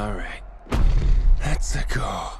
Alright, let's go.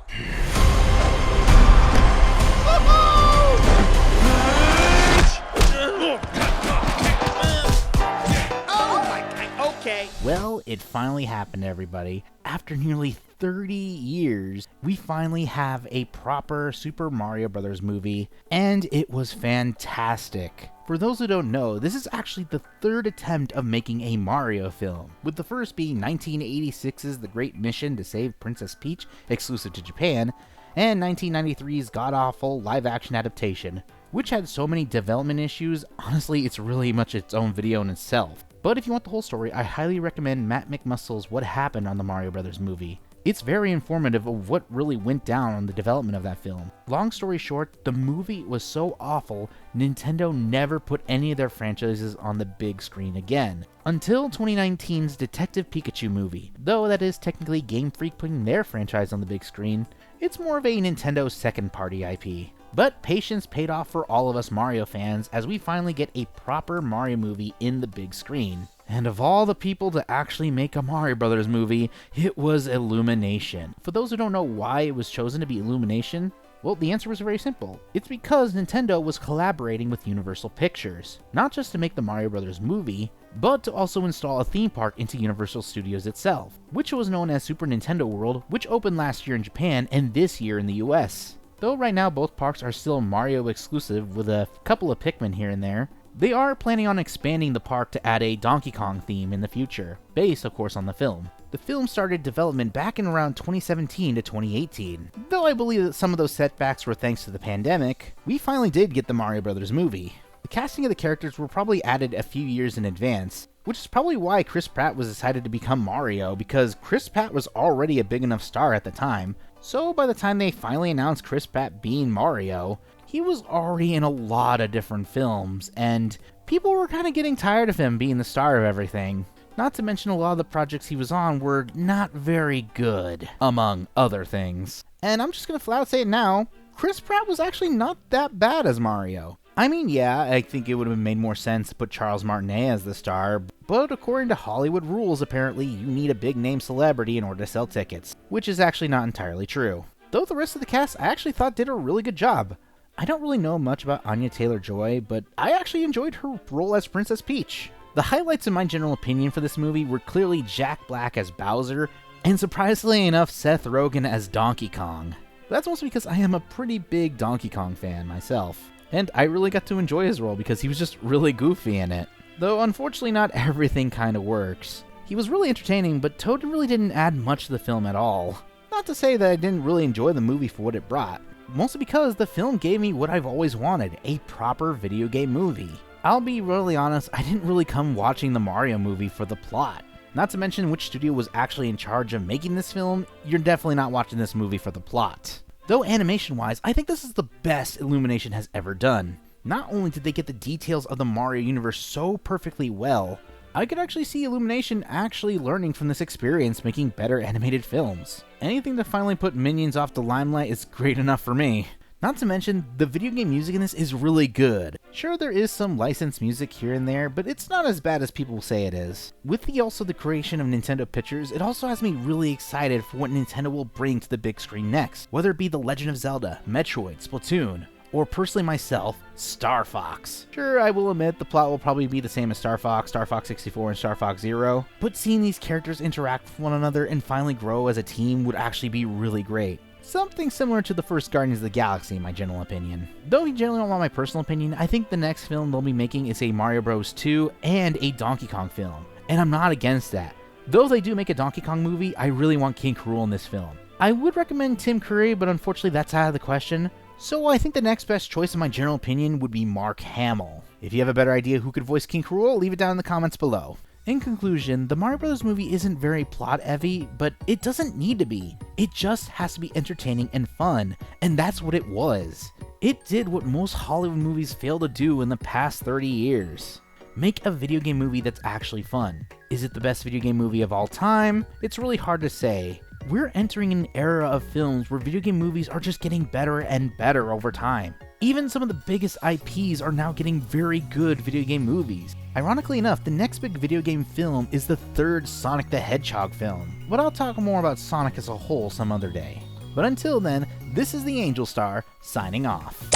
Okay. Well, it finally happened, everybody. After nearly 30 years, we finally have a proper Super Mario Bros. Movie, and it was fantastic. For those who don't know, this is actually the third attempt of making a Mario film, with the first being 1986's The Great Mission to Save Princess Peach, exclusive to Japan, and 1993's god-awful live-action adaptation, which had so many development issues, honestly it's really much its own video in itself. But if you want the whole story, I highly recommend Matt McMuscle's What Happened on the Mario Bros. Movie. It's very informative of what really went down on the development of that film. Long story short, the movie was so awful, Nintendo never put any of their franchises on the big screen again. Until 2019's Detective Pikachu movie. Though that is technically Game Freak putting their franchise on the big screen, it's more of a Nintendo second-party IP. But patience paid off for all of us Mario fans as we finally get a proper Mario movie in the big screen. And of all the people to actually make a Mario Bros. Movie, it was Illumination. For those who don't know why it was chosen to be Illumination, well, the answer was very simple. It's because Nintendo was collaborating with Universal Pictures, not just to make the Mario Bros. Movie, but to also install a theme park into Universal Studios itself, which was known as Super Nintendo World, which opened last year in Japan and this year in the US. Though right now both parks are still Mario exclusive with a couple of Pikmin here and there, they are planning on expanding the park to add a Donkey Kong theme in the future, based of course on the film. The film started development back in around 2017 to 2018. Though I believe that some of those setbacks were thanks to the pandemic, we finally did get the Mario Bros. Movie. The casting of the characters were probably added a few years in advance, which is probably why Chris Pratt was decided to become Mario, because Chris Pratt was already a big enough star at the time. So by the time they finally announced Chris Pratt being Mario, he was already in a lot of different films, and people were kind of getting tired of him being the star of everything. Not to mention a lot of the projects he was on were not very good, among other things. And I'm just gonna flat out say it now, Chris Pratt was actually not that bad as Mario. I mean, yeah, I think it would have made more sense to put Charles Martinet as the star, but according to Hollywood rules, apparently you need a big name celebrity in order to sell tickets, which is actually not entirely true. Though the rest of the cast I actually thought did a really good job. I don't really know much about Anya Taylor-Joy, but I actually enjoyed her role as Princess Peach. The highlights in my general opinion for this movie were clearly Jack Black as Bowser, and surprisingly enough, Seth Rogen as Donkey Kong. That's mostly because I am a pretty big Donkey Kong fan myself, and I really got to enjoy his role because he was just really goofy in it. Though unfortunately not everything kinda works. He was really entertaining, but Toad really didn't add much to the film at all. Not to say that I didn't really enjoy the movie for what it brought, mostly because the film gave me what I've always wanted, a proper video game movie. I'll be really honest, I didn't really come watching the Mario movie for the plot. Not to mention which studio was actually in charge of making this film, you're definitely not watching this movie for the plot. Though animation-wise, I think this is the best Illumination has ever done. Not only did they get the details of the Mario universe so perfectly well, I could actually see Illumination actually learning from this experience making better animated films. Anything to finally put Minions off the limelight is great enough for me. Not to mention, the video game music in this is really good. Sure, there is some licensed music here and there, but it's not as bad as people say it is. With the creation of Nintendo Pictures, it also has me really excited for what Nintendo will bring to the big screen next, whether it be The Legend of Zelda, Metroid, Splatoon, or personally myself, Star Fox. Sure, I will admit the plot will probably be the same as Star Fox 64, and Star Fox Zero, but seeing these characters interact with one another and finally grow as a team would actually be really great. Something similar to the first Guardians of the Galaxy in my general opinion. Though you generally don't want my personal opinion, I think the next film they'll be making is a Mario Bros. 2 and a Donkey Kong film, and I'm not against that. Though they do make a Donkey Kong movie, I really want King K. Rool in this film. I would recommend Tim Curry, but unfortunately that's out of the question. So I think the next best choice in my general opinion would be Mark Hamill. If you have a better idea who could voice King K. Rool, leave it down in the comments below. In conclusion, the Mario Bros. Movie isn't very plot-heavy, but it doesn't need to be. It just has to be entertaining and fun, and that's what it was. It did what most Hollywood movies fail to do in the past 30 years. Make a video game movie that's actually fun. Is it the best video game movie of all time? It's really hard to say. We're entering an era of films where video game movies are just getting better and better over time. Even some of the biggest IPs are now getting very good video game movies. Ironically enough, the next big video game film is the third Sonic the Hedgehog film, but I'll talk more about Sonic as a whole some other day. But until then, this is the AngelStar signing off.